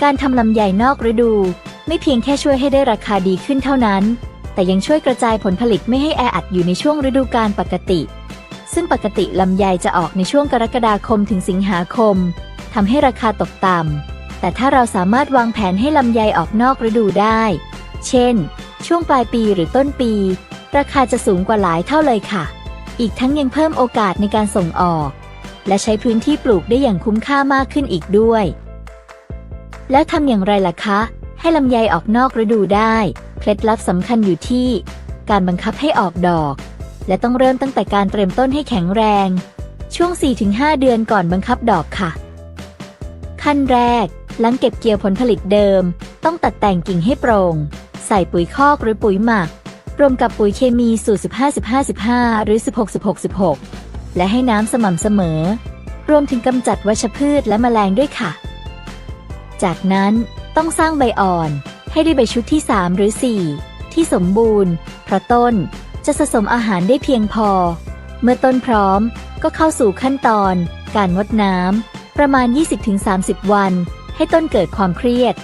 การทำลำไยนอกฤดูไม่เพียงแค่ช่วยให้ได้ราคาดีขึ้นเท่านั้นแต่ยังช่วยกระจายผลผลิตไม่ให้แออัดอยู่ในช่วงฤดูกาลปกติซึ่งปกติลำไยจะออกในช่วงกรกฎาคมถึงสิงหาคมทำให้ราคาตกต่ำแต่ถ้าเราสามารถวางแผนให้ลำไยออกนอกฤดูได้เช่นช่วงปลายปีหรือต้นปีราคาจะสูงกว่าหลายเท่าเลยค่ะอีกทั้งยังเพิ่มโอกาสในการส่งออกและใช้พื้นที่ปลูกได้อย่างคุ้มค่ามากขึ้นอีกด้วยแล้วทำอย่างไรล่ะคะให้ลำไยออกนอกฤดูได้เคล็ดลับสำคัญอยู่ที่การบังคับให้ออกดอกและต้องเริ่มตั้งแต่การเตรียมต้นให้แข็งแรงช่วง 4-5 เดือนก่อนบังคับดอกค่ะขั้นแรกหลังเก็บเกี่ยวผลผลิตเดิมต้องตัดแต่งกิ่งให้โปร่งใส่ปุ๋ยคอกหรือปุ๋ยหมักรวมกับปุ๋ยเคมีสูตร 15-15-15 หรือ 16-16-16 และให้น้ำสม่ำเสมอรวมถึงกำจัดวัชพืชและแมลงด้วยค่ะจากนั้นต้องสร้างใบอ่อนให้ได้ใบชุดที่ 3 หรือ 4 ที่สมบูรณ์เพราะต้นจะสะสมอาหารได้เพียงพอเมื่อต้นพร้อมก็เข้าสู่ขั้นตอนการงดน้ำประมาณ 20-30 วันให้ต้นเกิดความเครียด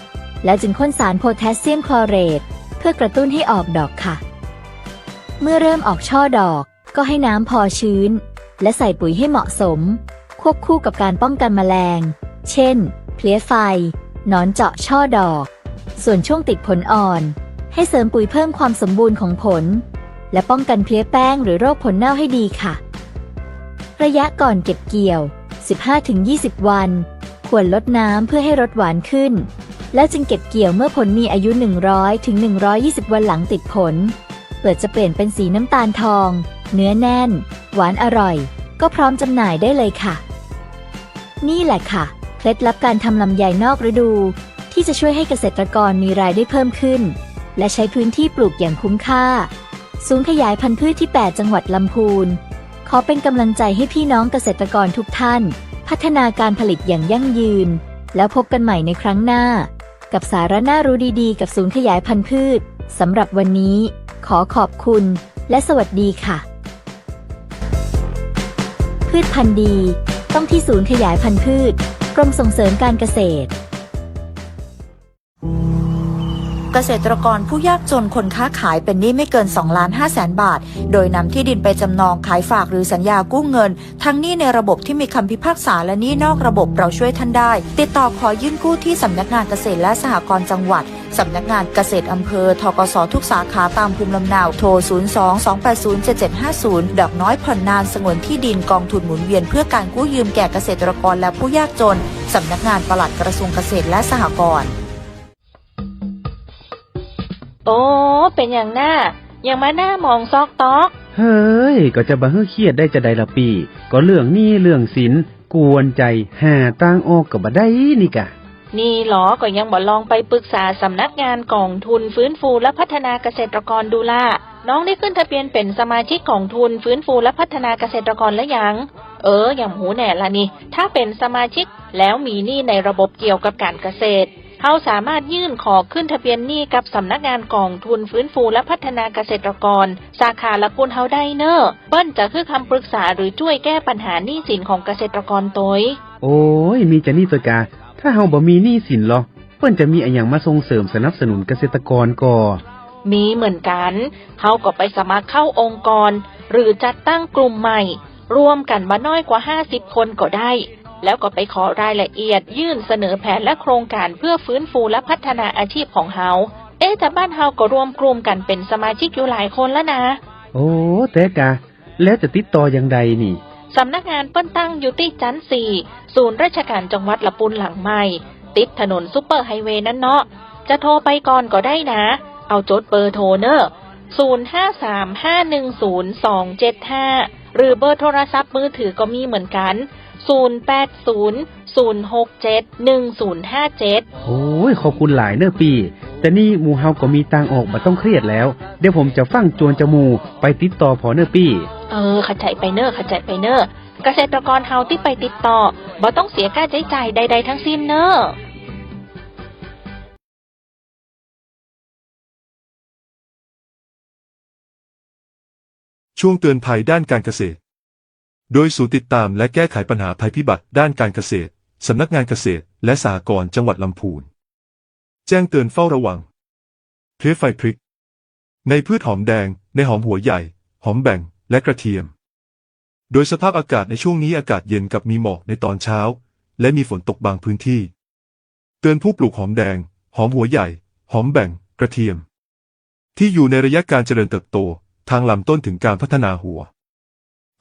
แล้วจึงพ่นสารโพแทสเซียมคลอเรตเพื่อกระตุ้นให้ออกดอกค่ะเมื่อเริ่มออกช่อดอกก็ให้น้ำพอชื้นและใส่ปุ๋ยให้เหมาะสมควบคู่กับการป้องกันแมลงเช่นเพลี้ยไฟหนอนเจาะช่อดอกส่วนช่วงติดผลอ่อนให้เสริมปุ๋ยเพิ่มความสมบูรณ์ของผลและป้องกันเพลี้ยแป้งหรือโรคผลเน่าให้ดีค่ะระยะก่อนเก็บเกี่ยว 15-20 วันควรลดน้ำเพื่อให้รสหวานขึ้นแล้วจึงเก็บเกี่ยวเมื่อผลมีอายุ 100-120 วันหลังติดผลเปลือกจะเปลี่ยนเป็นสีน้ำตาลทองเนื้อแน่นหวานอร่อยก็พร้อมจำหน่ายได้เลยค่ะนี่แหละค่ะเคล็ดลับการทำลำไยนอกฤดูที่จะช่วยให้เกษตรกรมีรายได้เพิ่มขึ้นและใช้พื้นที่ปลูกอย่างคุ้มค่าศูนย์ขยายพันธุ์พืชที่8จังหวัดลำพูนขอเป็นกำลังใจให้พี่น้องเกษตรกรทุกท่านพัฒนาการผลิตอย่างยั่งยืนแล้วพบกันใหม่ในครั้งหน้ากับสาระน่ารู้ดีๆกับศูนย์ขยายพันธุ์พืชสำหรับวันนี้ขอขอบคุณและสวัสดีค่ะพืชพันธุ์ดีต้องที่ศูนย์ขยายพันธุ์พืชกรมส่งเสริมการเกษตรเกษตรกรผู้ยากจนคนค้าขายเป็นหนี้ไม่เกิน 2,500,000 บาทโดยนำที่ดินไปจำนองขายฝากหรือสัญญากู้เงินทั้งหนี้ในระบบที่มีคำพิพากษาและหนี้นอกระบบเราช่วยท่านได้ติดต่อขอยื่นกู้ที่สำนักงานเกษตรและสหกรณ์จังหวัดสำนักงานเกษตรอำเภอธกสทุกสาขาตามภูมิลำเนาโทร 02-280-7750 ดอกน้อยผ่อนนานสงวนที่ดินกองทุนหมุนเวียนเพื่อการกู้ยืมแก่เกษตรกรและผู้ยากจนสำนักงานปลัดกระทรวงเกษตรและสหกรณ์โอ้เป็นอย่างหน้ายังมาหน้ามองซอกตอก เฮ้ยก็จะบ่ฮื้อเครียดได้จะได้ละปีก็เรื่องหนี้เรื่องสินกวนใจหาทางออกก็บ่ได้นี่กะนี่หรอก็ยังบ่ลองไปปรึกษาสำนักงานกองทุนฟื้นฟูและพัฒนาเกษตรกรดูล่ะน้องได้ขึ้นทะเบียนเป็นสมาชิกกองทุนฟื้นฟูและพัฒนาเกษตรกรแล้วยังอย่างหูแหน่ละนี่ถ้าเป็นสมาชิกแล้วมีหนี้ในระบบเกี่ยวกับการเกษตรเขาสามารถยื่นขอขึ้นทะเบียนหนี้กับสำนักงานกองทุนฟื้นฟูและพัฒนาเกษตรกรสาขาละกุลเฮาได้เนอะเปิ้นจะคือคำปรึกษาหรือช่วยแก้ปัญหาหนี้สินของเกษตรกรตัวโอ้ยมีจะนี่ตัวกาถ้าเฮาบ่มีหนี้สินหรอเปิ้นจะมีอะไรอย่างมาส่งเสริมสนับสนุนเกษตรกรก่อมีเหมือนกันเขาก็ไปสมัครเข้าองค์กรหรือจัดตั้งกลุ่มใหม่รวมกันมาน้อยกว่า50คนก็ได้แล้วก็ไปขอรายละเอียดยื่นเสนอแผนและโครงการเพื่อฟื้นฟูและพัฒนาอาชีพของเฮาแต่บ้านเฮาก็รวมกลุ่มกันเป็นสมาชิกอยู่หลายคนแล้วนะโอ้แต่กะแล้วจะติดต่ออย่างใดนี่สำนักงานเปิ้นตั้งอยู่ที่ชั้น4ศูนย์ราชการจังหวัดละปุนหลังใหม่ติดถนนซุปเปอร์ไฮเวย์นั่นเนาะจะโทรไปก่อนก็ได้นะเอาจดเบอร์โทรเนอะ0535102275หรือเบอร์โทรศัพท์มือถือก็มีเหมือนกัน0800671057โอ้ยขอบคุณหลายเนอะปี แต่นี่หมู่เฮาก็มีตังออกบ่ต้องเครียดแล้วเดี๋ยวผมจะฟังจวนจมูไปติดต่อพอเนอร์ปี้เข้าใจไปเนอเกษตรกรเฮาที่ไปติดต่อบ่ต้องเสียค่าใช้จ่ายใดๆทั้งสิ้นเนอช่วงเตือนภัยด้านการเกษตรโดยศูนย์ติดตามและแก้ไขปัญหาภัยพิบัติด้านการเกษตรสำนักงานเกษตรและสหกรณ์จังหวัดลำพูนแจ้งเตือนเฝ้าระวังเพลี้ยไฟพริกในพืชหอมแดงในหอมหัวใหญ่หอมแบ่งและกระเทียมโดยสภาพอากาศในช่วงนี้อากาศเย็นกับมีหมอกในตอนเช้าและมีฝนตกบางพื้นที่เตือนผู้ปลูกหอมแดงหอมหัวใหญ่หอมแบ่งกระเทียมที่อยู่ในระยะการเจริญเติบโตทางลำต้นถึงการพัฒนาหัว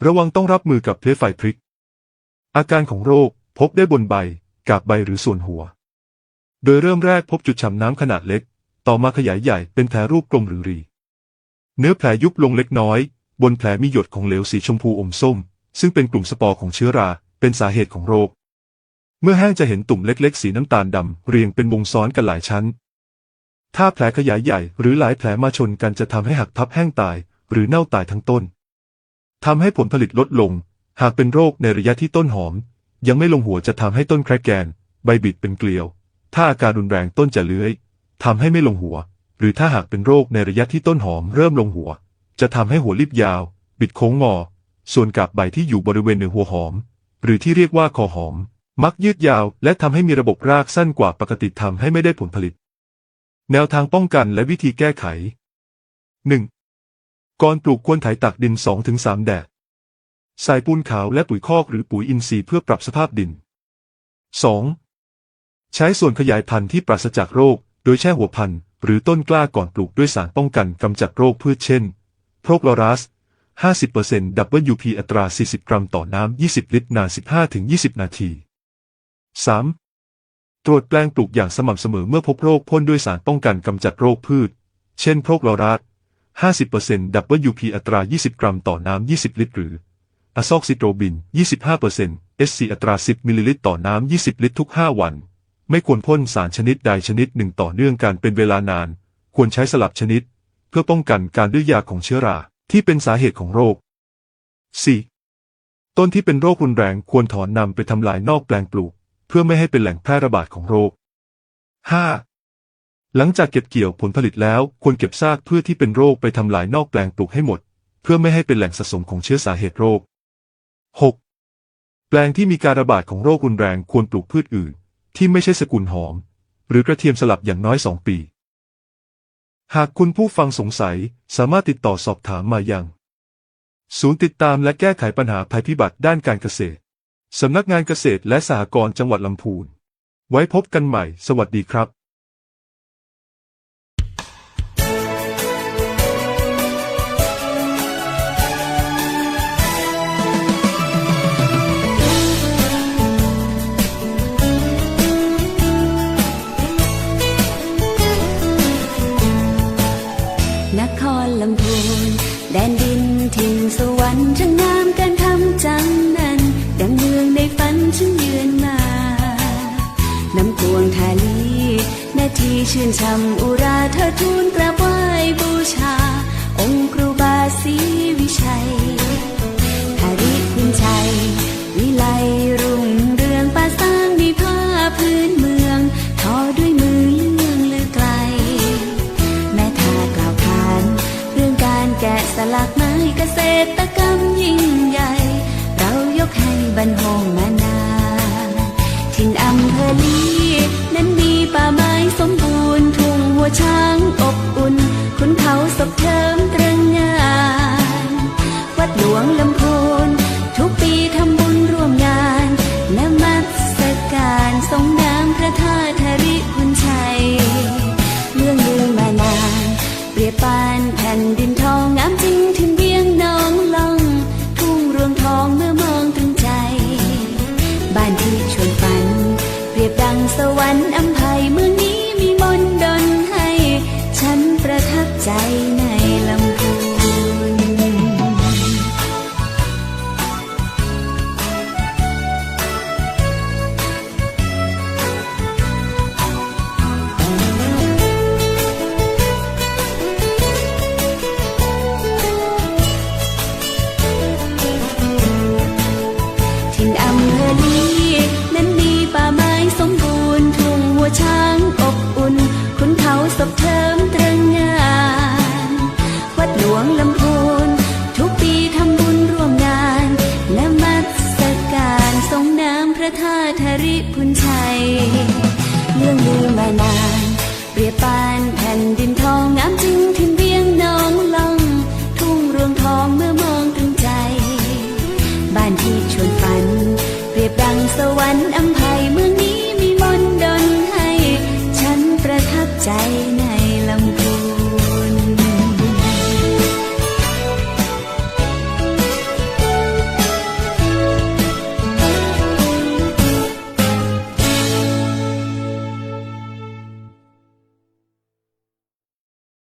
ระวังต้องรับมือกับเพลี้ยไฟพริกอาการของโรคพบได้บนใบกาบใบหรือส่วนหัวโดยเริ่มแรกพบจุดฉ่ำน้ำขนาดเล็กต่อมาขยายใหญ่เป็นแผลรูปกลมหรือรีเนื้อแผลยุบลงเล็กน้อยบนแผลมีหยดของเหลวสีชมพูอมส้มซึ่งเป็นกลุ่มสปอร์ของเชื้อราเป็นสาเหตุของโรคเมื่อแห้งจะเห็นตุ่มเล็กๆสีน้ำตาลดำเรียงเป็นวงซ้อนกันหลายชั้นถ้าแผลขยายใหญ่หรือหลายแผลมาชนกันจะทำให้หักพับแห้งตายหรือเน่าตายทั้งต้นทำให้ผลผลิตลดลงหากเป็นโรคในระยะที่ต้นหอมยังไม่ลงหัวจะทำให้ต้นแคระแกนใบบิดเป็นเกลียวถ้าอาการรุนแรงต้นจะเลื้อยทำให้ไม่ลงหัวหรือถ้าหากเป็นโรคในระยะที่ต้นหอมเริ่มลงหัวจะทำให้หัวรีบยาวบิดโค้งงอส่วนกาบใบที่อยู่บริเวณเหนือหัวหอมหรือที่เรียกว่าคอหอมมักยืดยาวและทำให้มีระบบรากสั้นกว่าปกติทำให้ไม่ได้ผลผลิตแนวทางป้องกันและวิธีแก้ไข 1. ก่อนปลูกควรไถตักดิน 2-3 แดดใส่ปูนขาวและปุ๋ยคอกหรือปุ๋ยอินทรีย์เพื่อปรับสภาพดิน 2. ใช้ส่วนขยายพันธุ์ที่ปราศจากโรคโดยแช่หัวพันธุ์หรือต้นกล้าก่อนปลูกด้วยสารป้องกันกำจัดโรคพืชเช่นโพรคลอรัส 50% WP อัตรา 40 กรัมต่อน้ำ 20 ลิตรนาน 15-20 นาที 3. ตรวจแปลงปลูกอย่างสม่ำเสมอเมื่อพบโรคพ่นด้วยสารป้องกันกำจัดโรคพืชเช่นโพรคลอรัส 50% WP อัตรา 20 กรัมต่อน้ำ 20 ลิตรหรืออะซอกซิโตรบิน 25% SC อัตรา 10 มิลลิลิตรต่อน้ำ 20 ลิตรทุก 5 วันไม่ควรพ่นสารชนิดใดชนิดหนึ่งต่อเนื่องกันเป็นเวลานานควรใช้สลับชนิดเพื่อป้องกันการดื้อยาของเชื้อราที่เป็นสาเหตุของโรค 4. ต้นที่เป็นโรครุนแรงควรถอนนำไปทำลายนอกแปลงปลูกเพื่อไม่ให้เป็นแหล่งแพร่ระบาดของโรค 5. หลังจากเก็บเกี่ยวผลผลิตแล้วควรเก็บซากพืชที่เป็นโรคไปทำลายนอกแปลงปลูกให้หมดเพื่อไม่ให้เป็นแหล่งสะสมของเชื้อสาเหตุโรค 6. แปลงที่มีการระบาดของโรครุนแรงควรปลูกพืชอื่นที่ไม่ใช่สกุลหอมหรือกระเทียมสลับอย่างน้อย 2 ปีหากคุณผู้ฟังสงสัยสามารถติดต่อสอบถามมายังศูนย์ติดตามและแก้ไขปัญหาภัยพิบัติด้านการเกษตรสำนักงานเกษตรและสหกรณ์จังหวัดลำพูนไว้พบกันใหม่สวัสดีครับนครลำพูนแดนดินถิ่นสวรรค์ช่างงามการทำจังนั้นดังเมืองในฝันฉันเยือนมาน้ำกวงทาลีนาทีชื่นช่ำอุราเธอทูลกราบไหว้บูชาองค์ครูบาศรีวิชัยหาริคุณชัยวิไลรุ่งเรืองป่าสร้างมีผ้าพื้นเมืองทอด้วยมือเยื่องลือไกลแม่ทากล่าวขานเรื่องการแกะสลักไม้เกษตรกรรมยิ่งใหญ่เรายกให้บรรพงมานานถิ่นอำเภอลีนั้นมีป่าไม้สมบูรณ์ทุ่งหัวช้างอบอุ่นขุนเขาศพเทิมตรึงงานวัดหลวงลำพูนทุกปีทำบุญร่วมงานนมัสการทรงน้ำพระธาตุหริคุณชัยเรื่องลือมานานเปรียบปานแผ่นดินทองงามจริงถึงเบี้ยงน้องล่องทุ่งรวงทองเมื่อมองถึงใจบ้านที่ชวนฝันเปรียบดังสวรรค์